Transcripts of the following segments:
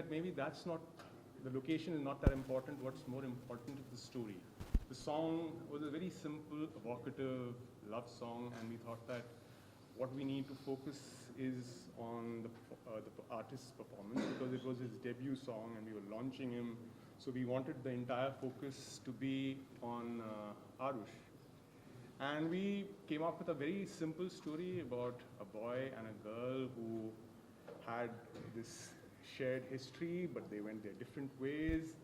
that maybe that's not, the location is not that important. What's more important is the story. The song was a very simple, evocative love song, and we thought that what we need to focus is on the artist's performance, because it was his debut song and we were launching him. So we wanted the entire focus to be on Arush. And we came up with a very simple story about a boy and a girl who had this shared history, but they went their different ways.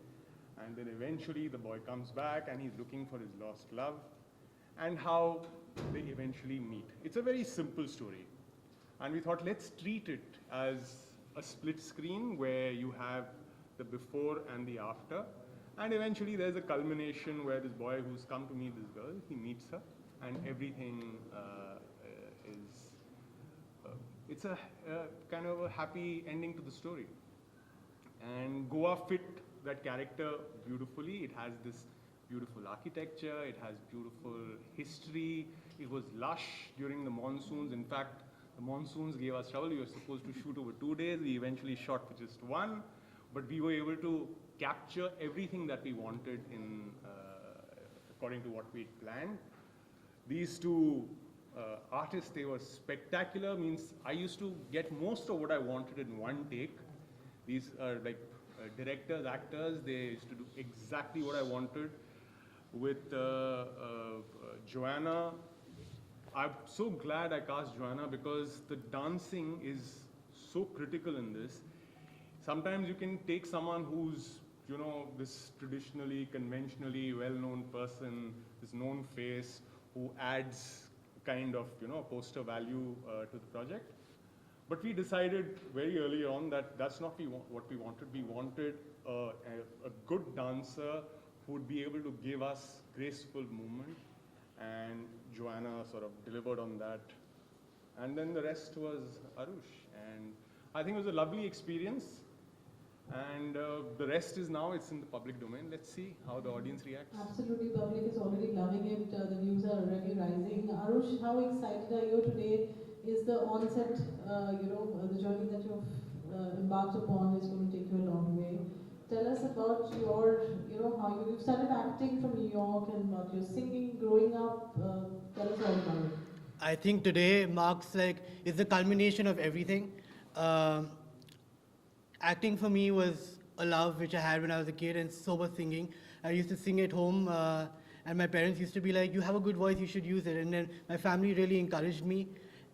And then eventually the boy comes back and he's looking for his lost love, and how they eventually meet. It's a very simple story. And we thought, let's treat it as a split screen where you have the before and the after. And eventually there's a culmination where this boy who's come to meet this girl, he meets her, and everything it's a kind of a happy ending to the story. And Goa fit that character beautifully. It has this beautiful architecture, it has beautiful history. It was lush during the monsoons. In fact, the monsoons gave us trouble. We were supposed to shoot over 2 days. We eventually shot for just 1, but we were able to capture everything that we wanted in according to what we planned. These two artists, they were spectacular. Means I used to get most of what I wanted in one take. These are like directors, actors, they used to do exactly what I wanted. With Joanna, I'm so glad I cast Joanna, because the dancing is so critical in this. Sometimes you can take someone who's, you know, this traditionally, conventionally well-known person, this known face, who adds kind of, you know, poster value to the project. But we decided very early on that that's not what we wanted. We wanted a good dancer who would be able to give us graceful movement, and Joanna sort of delivered on that. And then the rest was Arush, and I think it was a lovely experience. And the rest is now, it's in the public domain. Let's see how the audience reacts. Absolutely, public is already loving it. The views are already rising. Arush, how excited are you today? Is the onset, the journey that you've embarked upon is going to take you a long way. Tell us about your, how you started acting from New York and about your singing, growing up. Tell us all about it. I think today marks is the culmination of everything. Acting for me was a love which I had when I was a kid, and so was singing. I used to sing at home, and my parents used to be like, "You have a good voice, you should use it." And then my family really encouraged me.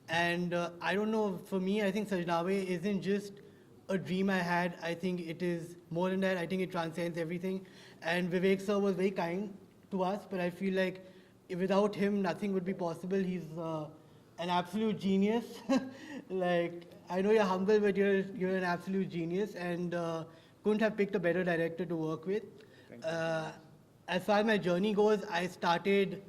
And I don't know, for me, I think Sajna Ve isn't just a dream I had. I think it is more than that. I think it transcends everything. And Vivek sir was very kind to us, but I feel like without him, nothing would be possible. He's an absolute genius. I know you're humble, but you're an absolute genius, and couldn't have picked a better director to work with. As far as my journey goes, I started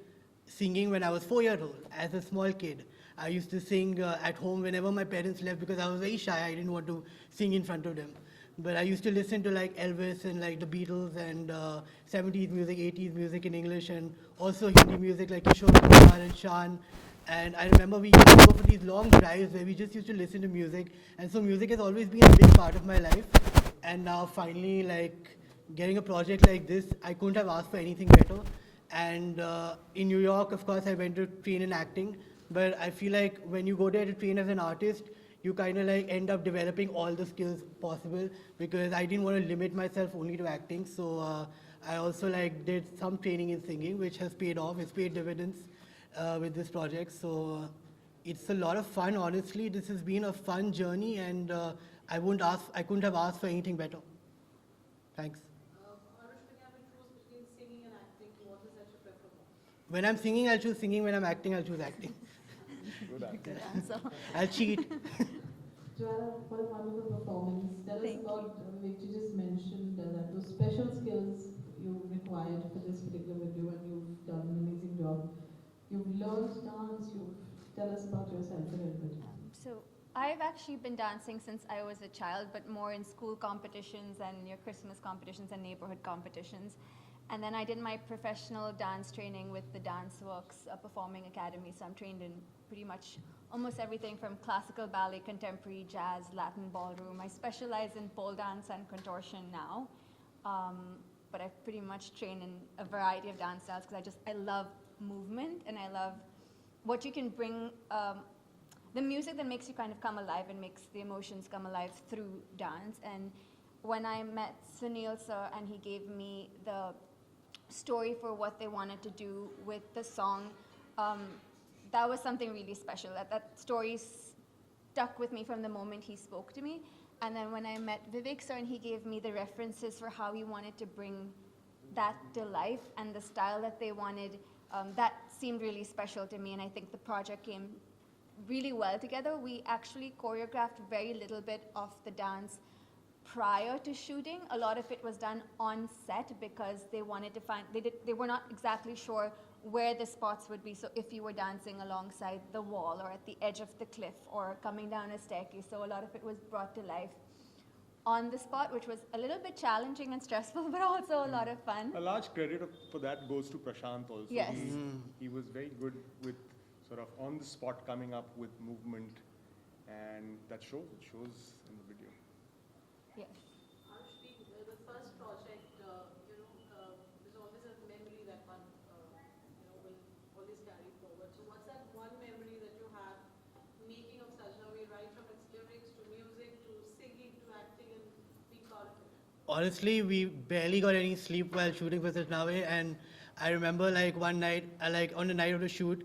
singing when I was 4 years old, as a small kid. I used to sing at home whenever my parents left, because I was very shy. I didn't want to sing in front of them. But I used to listen to Elvis and the Beatles and 70s music, 80s music in English, and also Hindi music like Kishore Kumar and Shan. And I remember we used to go for these long drives where we just used to listen to music. And so music has always been a big part of my life. And now finally, getting a project like this, I couldn't have asked for anything better. And in New York, of course, I went to train in acting. But I feel like when you go there to train as an artist, you kind of end up developing all the skills possible, because I didn't want to limit myself only to acting. So I also did some training in singing, which has paid off. It's paid dividends with this project. So it's a lot of fun, honestly. This has been a fun journey, and I couldn't have asked for anything better. Thanks. Arush, when you have to choose between singing and acting, what is that you prefer more? When I'm singing, I'll choose singing. When I'm acting, I'll choose acting. Good answer. I'll cheat. Joanna, what a wonderful performance. Tell us about, which you just mentioned, that those special skills you required for this particular video, and you've done an amazing job. You've learned dance. Tell us about yourself a little bit. So I've actually been dancing since I was a child, but more in school competitions and your Christmas competitions and neighborhood competitions. And then I did my professional dance training with the Dance Works Performing Academy. So I'm trained in pretty much almost everything from classical ballet, contemporary jazz, Latin ballroom. I specialize in pole dance and contortion now, but I pretty much train in a variety of dance styles because I love movement and I love what you can bring, the music that makes you kind of come alive and makes the emotions come alive through dance. And when I met Sunil sir and he gave me the story for what they wanted to do with the song, that was something really special. That story stuck with me from the moment he spoke to me. And then when I met Vivek sir and he gave me the references for how he wanted to bring that to life and the style that they wanted, that seemed really special to me. And I think the project came really well together. We actually choreographed very little bit of the dance prior to shooting. A lot of it was done on set because they wanted to find, they were not exactly sure where the spots would be. So if you were dancing alongside the wall or at the edge of the cliff or coming down a staircase, so a lot of it was brought to life on the spot, which was a little bit challenging and stressful, but also a lot of fun. A large credit for that goes to Prashant also. Yes. He was very good with sort of on the spot coming up with movement, and that shows. It shows in the video. Yes. Arush, the first project, there's always a memory that one, will always carry forward. So what's that one memory that you have making of Sajna Ve, right from its lyrics to music to singing to acting and being part of it? Honestly, we barely got any sleep while shooting for Sajna Ve, and I remember like one night, on the night of the shoot,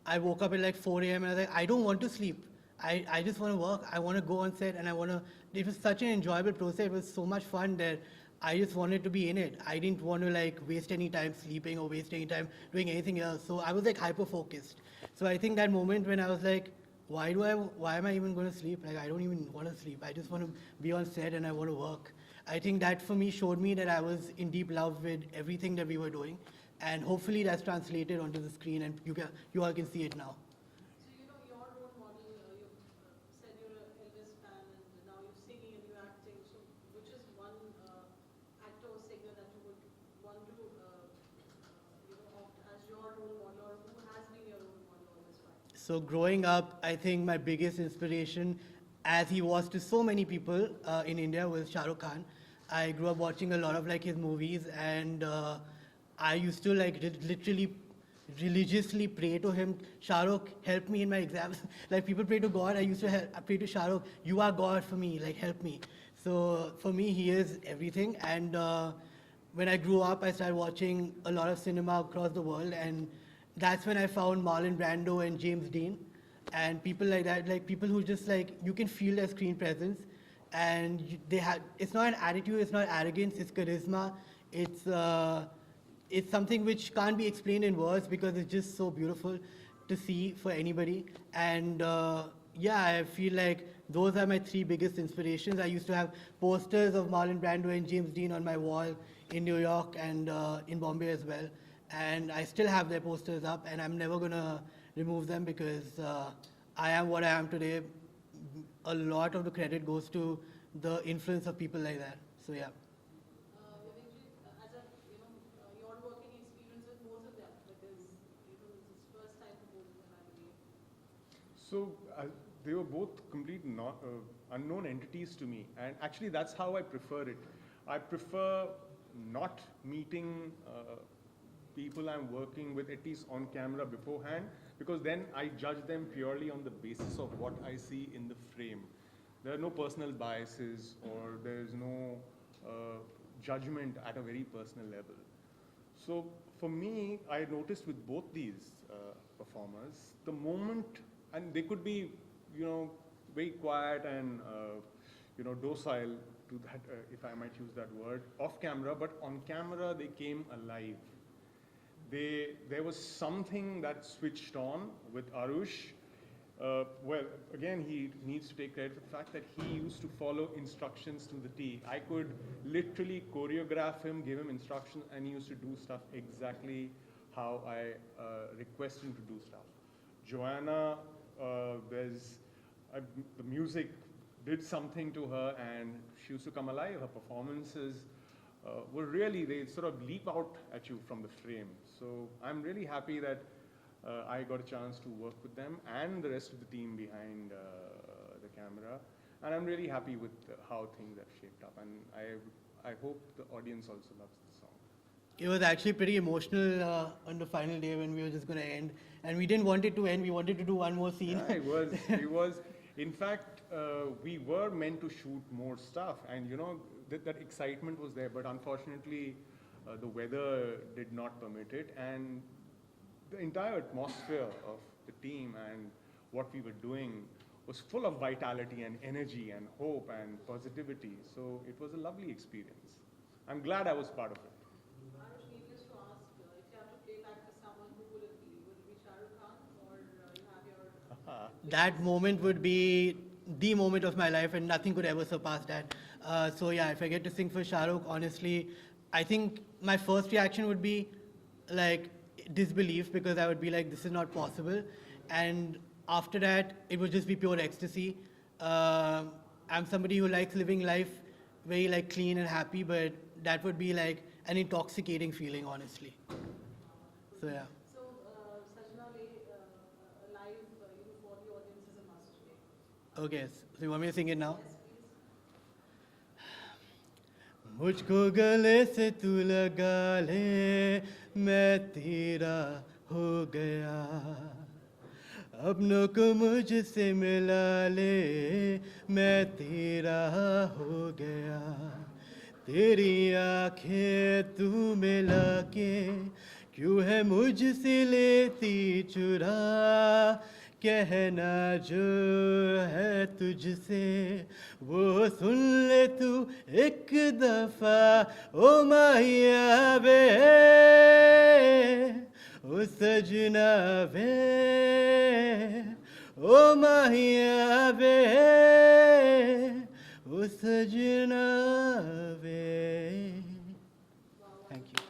I woke up at like 4 a.m. and I was like, I don't want to sleep. I just want to work. I want to go on set and it was such an enjoyable process. It was so much fun that I just wanted to be in it. I didn't want to like waste any time sleeping or waste any time doing anything else. So I was like hyper focused. So I think that moment when I was like, why am I even going to sleep? Like I don't even want to sleep. I just want to be on set and I want to work. I think that for me showed me that I was in deep love with everything that we were doing. And hopefully that's translated onto the screen and you all can see it now. So, your role model, you said you're an Elvis fan and now you're singing and you're acting. So, which is one actor or singer that you would want to, opt as your role model, or who has been your role model all this while? So growing up, I think my biggest inspiration, as he was to so many people in India, was Shah Rukh Khan. I grew up watching a lot of like his movies, and I used to like literally religiously pray to him, Shah Rukh, help me in my exams. Like people pray to God, I used to pray to Shah Rukh, you are God for me, like help me. So for me, he is everything. And when I grew up, I started watching a lot of cinema across the world, and that's when I found Marlon Brando and James Dean, and people like that, like people who just like, you can feel their screen presence, and it's not an attitude, it's not arrogance, it's charisma, it's something which can't be explained in words because it's just so beautiful to see for anybody. And I feel like those are my three biggest inspirations. I used to have posters of Marlon Brando and James Dean on my wall in New York and in Bombay as well. And I still have their posters up, and I'm never gonna remove them because I am what I am today. A lot of the credit goes to the influence of people like that. So yeah. Vivekji, as your working experience with both of them, because it's his first time for both of them, I believe. So they were both complete unknown entities to me, and actually that's how I prefer it. I prefer not meeting people I'm working with, at least on camera beforehand, because then I judge them purely on the basis of what I see in the frame. There are no personal biases, or there's no judgment at a very personal level. So for me, I noticed with both these performers, the moment, and they could be, very quiet and, docile to that, if I might use that word, off camera, but on camera they came alive. There was something that switched on with Arush. Again, he needs to take credit for the fact that he used to follow instructions to the T. I could literally choreograph him, give him instructions, and he used to do stuff exactly how I request him to do stuff. Joanna, the music did something to her, and she used to come alive. Her performances were really, they sort of leap out at you from the frame. So I'm really happy that I got a chance to work with them and the rest of the team behind the camera. And I'm really happy with how things have shaped up. And I hope the audience also loves the song. It was actually pretty emotional on the final day when we were just going to end. And we didn't want it to end. We wanted to do one more scene. Yeah, it was. It was. In fact, we were meant to shoot more stuff, and you know that excitement was there. But unfortunately, the weather did not permit it, and the entire atmosphere of the team and what we were doing was full of vitality and energy and hope and positivity. So it was a lovely experience. I'm glad I was part of it. Arush, needless to ask, if you have to play back to someone, who would it be? Would it be Shah Rukh Khan, or you have your... That moment would be the moment of my life, and nothing could ever surpass that. So yeah, if I get to sing for Shah Rukh, honestly, I think my first reaction would be like disbelief, because I would be like, this is not possible. And after that, it would just be pure ecstasy. I'm somebody who likes living life very like clean and happy, but that would be like an intoxicating feeling, honestly. So yeah. So, Sajna Ve, live, for the audience is a must today. Okay, so you want me to sing it now? Yes, please. मुझको गले से तू लगा ले, मैं तेरा हो गया। अपनों को मुझसे मिला ले, मैं तेरा हो गया। तेरी आंखें तू मिला के क्यों है मुझसे लेती चुरा, कहना जो है तुझसे वो सुन ले तू एक दफा, ओ माहिया वे, ओ सजना वे, ओ माहिया वे, ओ सजना वे। Thank you.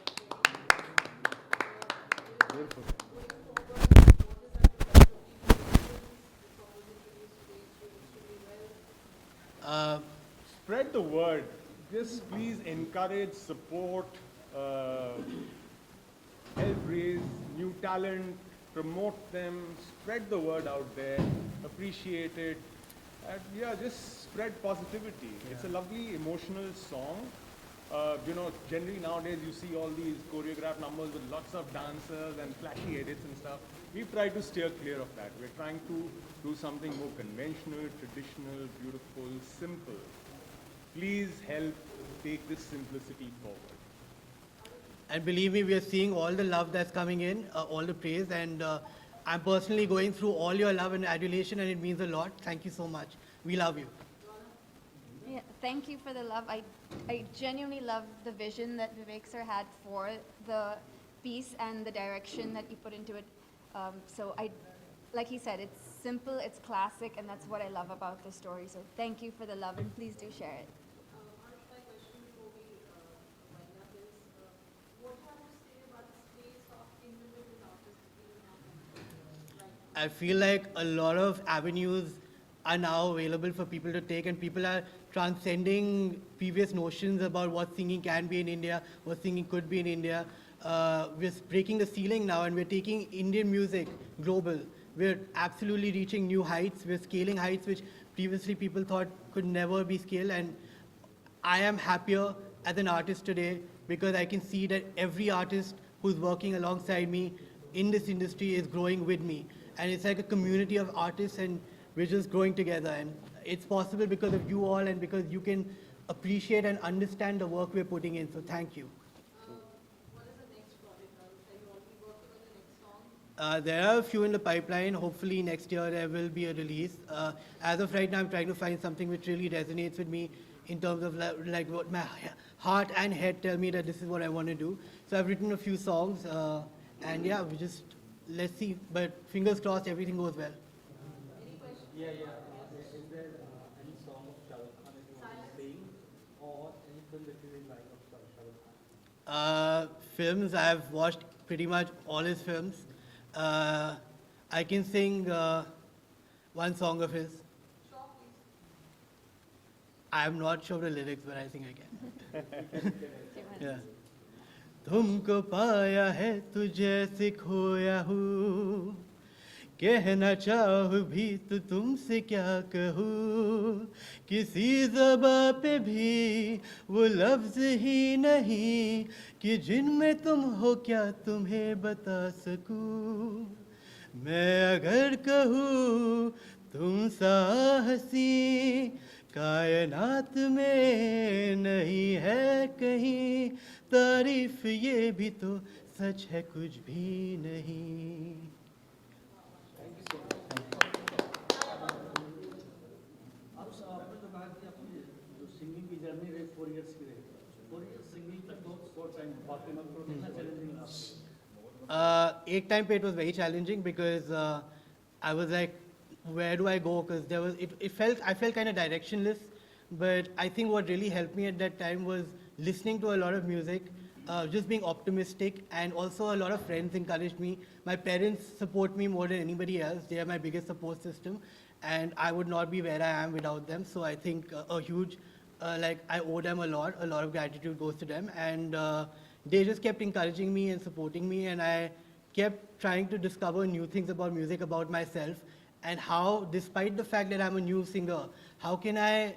Beautiful. Spread the word. Just please encourage, support, help raise new talent, promote them, spread the word out there, appreciate it. And yeah, just spread positivity. It's a lovely emotional song. You know, generally nowadays you see all these choreographed numbers with lots of dancers and flashy edits and stuff. We've tried to steer clear of that. We're trying to do something more conventional, traditional, beautiful, simple. Please help take this simplicity forward. And believe me, we are seeing all the love that's coming in, all the praise, and I'm personally going through all your love and adulation, and it means a lot. Thank you so much. We love you. Yeah, thank you for the love. I genuinely love the vision that Vivek sir had for the piece and the direction that you put into it. So like he said, it's simple, it's classic, and that's what I love about the story. So thank you for the love, and please do share it. Arush, my question before we wind up is, what do you have to say about the space of independent artists being happening right now? I feel like a lot of avenues are now available for people to take, and people are transcending previous notions about what singing can be in India, what singing could be in India. We're breaking the ceiling now, and we're taking Indian music global. We're absolutely reaching new heights. We're scaling heights which previously people thought could never be scaled. And I am happier as an artist today because I can see that every artist who's working alongside me in this industry is growing with me. And it's like a community of artists, and we're just growing together. And it's possible because of you all, and because you can appreciate and understand the work we're putting in. So thank you. What is the next project, Arush? Are you already working on the next song? There are a few in the pipeline. Hopefully next year there will be a release. As of right now, I'm trying to find something which really resonates with me in terms of like what my heart and head tell me that this is what I want to do. So I've written a few songs, and yeah, we just let's see. But fingers crossed, everything goes well. Any questions? Yeah. Is there any song of Shah Rukh Khan that you want to sing, or any film that you really like of Shah Rukh Khan? Films, I've watched pretty much all his films. I can sing one song of his. Sure, please. I'm not sure of the lyrics, but I think I can. Do you want- Yeah. तुमको पाया है तुझे से खोया हूँ, कहना चाहूँ भी तो तुमसे क्या कहूँ, किसी ज़बां पे भी वो लफ्ज़ ही नहीं कि जिनमें तुम हो क्या तुम्हें बता सकूँ। मैं अगर कहूँ तुम सा हंसी कायनात में नहीं है कहीं, तारीफ ये भी तो सच है कुछ भी नहीं। आरुष, आपने तो कहा कि आपकी जो सिंगिंग की जर्नी रही 4 इयर्स की रही, 4 इयर्स सिंगिंग का बहुत शॉर्ट टाइम, वाकई में तो कितना चैलेंजिंग था? Ek time it was very challenging because I was like, where do I go? Because there was I felt kind of directionless. But I think what really helped me at that time was listening to a lot of music, just being optimistic, and also a lot of friends encouraged me. My parents support me more than anybody else. They are my biggest support system, and I would not be where I am without them. So I think a huge, like I owe them a lot. A lot of gratitude goes to them, and they just kept encouraging me and supporting me, and I kept trying to discover new things about music, about myself, and how, despite the fact that I'm a new singer, how can I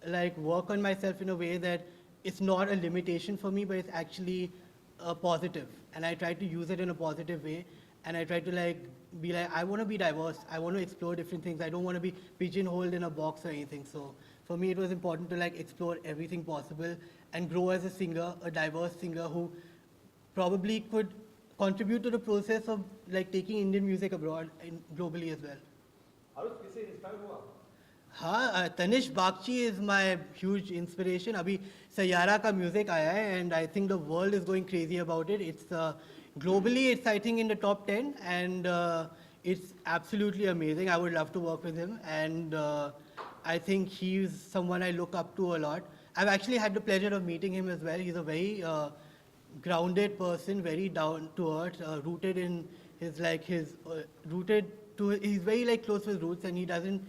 like work on myself in a way that it's not a limitation for me, but it's actually a positive. And I try to use it in a positive way. And I try to like be like, I want to be diverse. I want to explore different things. I don't want to be pigeonholed in a box or anything. So for me, it was important to like explore everything possible and grow as a singer, a diverse singer who probably could contribute to the process of like taking Indian music abroad and globally as well. Aarush किससे inspire हुआ? हाँ, Tanish Bagchi is my huge inspiration. अभी सैयारा का music आया है and I think the world is going crazy about it. It's globally it's I think in the top 10 and it's absolutely amazing. I would love to work with him and I think he's someone I look up to a lot. I've actually had the pleasure of meeting him as well. He's a very grounded person, very down to earth, rooted in his like his rooted to he's very like close to his roots and he doesn't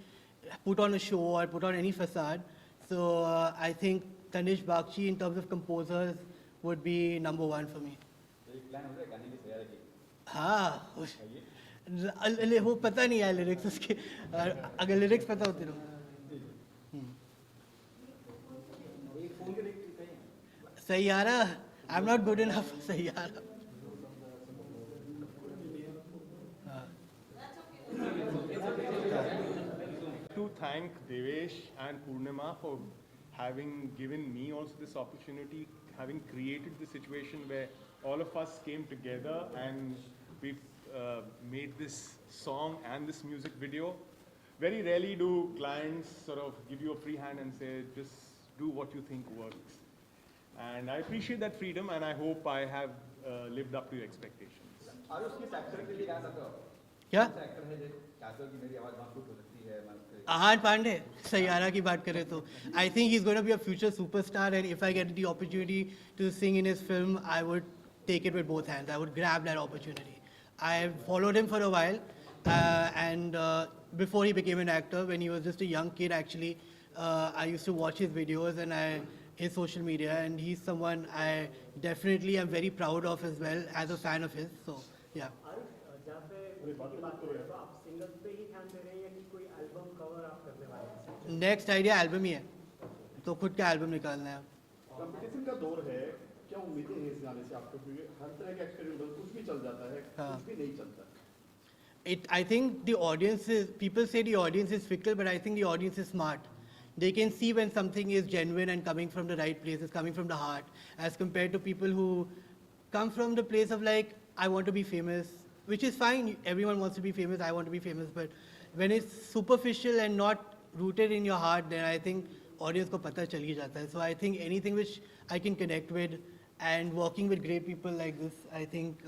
put on a show or put on any facade. So I think Tanish Bakshi in terms of composers would be number one for me. हाँ, वो पता नहीं है lyrics उसके. अगर lyrics पता होते तो Saiyaara. I'm not good enough for Saiyaara. To thank Devesh and Purnima for having given me also this opportunity, having created the situation where all of us came together and we've made this song and this music video. Very rarely do clients sort of give you a free hand and say, just do what you think works. And I appreciate that freedom and I hope I have lived up to your expectations. Aarush किस actor के लिए गा सकते हो? क्या? कौन सा actor है जो चाहते हो कि मेरी आवाज वहाँ सूट हो सकती है, मैं उसके आहान पांडे. सैयारा की बात करें तो I think he's going to be a future superstar and if I get the opportunity to sing in his film, I would take it with both hands. I would grab that opportunity. I followed him for a while and before he became an actor, when he was just a young kid actually, I used to watch his videos and his social media and he's someone I definitely am very proud of as well as a fan of his. So yeah. जहाँ पे music की बात कर रहे हो तो आप singles पे ही ध्यान दे रहे हैं या कि कोई एल्बम कवर आप करने वाले हैं? नेक्स्ट आइडिया एल्बम ही है तो खुद का एल्बम निकालना है. कंपटीशन का दौर है, क्या उम्मीदें हैं इस गाने से आपको? क्योंकि हर तरह का एक्सपेरिमेंट कुछ भी चल जाता है, कुछ भी नहीं चलता. I think the audience is, people say the audience is fickle, but I think the audience is smart. They can see when something is genuine and coming from the right place, it's coming from the heart, as compared to people who come from the place of like, I want to be famous, which is fine. Everyone wants to be famous, I want to be famous, but when it's superficial and not rooted in your heart, then I think audience ko pata chal hi jata hai. So I think anything which I can connect with and working with great people like this, I think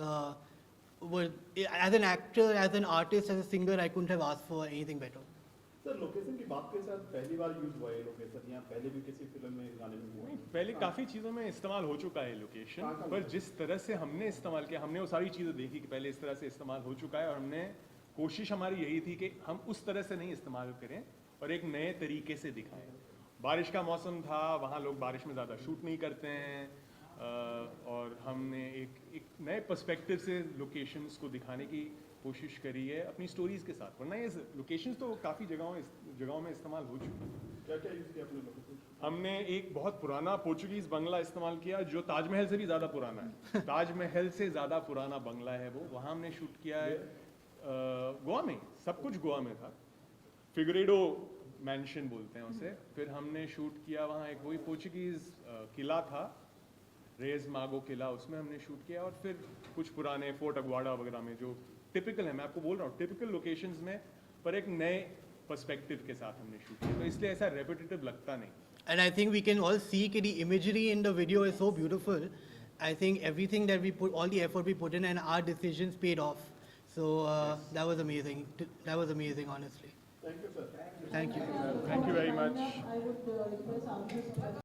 as an actor, as an artist, as a singer, I couldn't have asked for anything better. Sir location की बात के साथ पहली बार use हुआ है location, या पहले भी किसी फिल्म में गाने में हुआ है? पहले काफ़ी चीज़ों में इस्तेमाल हो चुका है लोकेशन, पर जिस तरह से हमने इस्तेमाल किया, हमने वो सारी चीज़ें देखी कि पहले इस तरह से इस्तेमाल हो चुका है और हमने कोशिश हमारी यही थी कि हम उस तरह से नहीं इस्तेमाल करें और एक नए तरीके से दिखाएं. बारिश का मौसम था, वहाँ लोग बारिश में ज़्यादा शूट नहीं करते हैं. और हमने एक नए पर्सपेक्टिव से लोकेशंस को दिखाने की कोशिश करी है अपनी स्टोरीज़ के साथ, वरना ये लोकेशंस तो काफ़ी जगहों में इस्तेमाल हो चुकी हैं। क्या क्या यूज़ किया आपने लोकेशन? हमने एक बहुत पुराना पोर्चुगीज़ बंगला इस्तेमाल किया जो ताजमहल से भी ज़्यादा पुराना है। ताजमहल से ज़्यादा पुराना बंगला है वो, वहाँ हमने शूट किया है। गोवा में, सब कुछ गोवा में था। फिगरेडो मैंशन बोलते हैं उसे। फिर हमने शूट किया वहाँ एक वही पोर्चुगीज़ किला था, रेज मागो किला, उसमें हमने शूट किया। और फिर कुछ पुराने फोर्ट अगवाड़ा वगैरह में जो टिपिकल है, मैं आपको बोल रहा हूँ टिपिकल लोकेशंस में, पर एक नए पर्सपेक्टिव के साथ हमने शूट किया, तो इसलिए ऐसा रेपिटेटिव लगता नहीं। And I think we can all see that the imagery in the video is so beautiful. I think everything that we put, all the effort we put in and our decisions paid off. So that was amazing. That was amazing, honestly. Thank you, sir. Thank you. Thank you very much. I would request Arush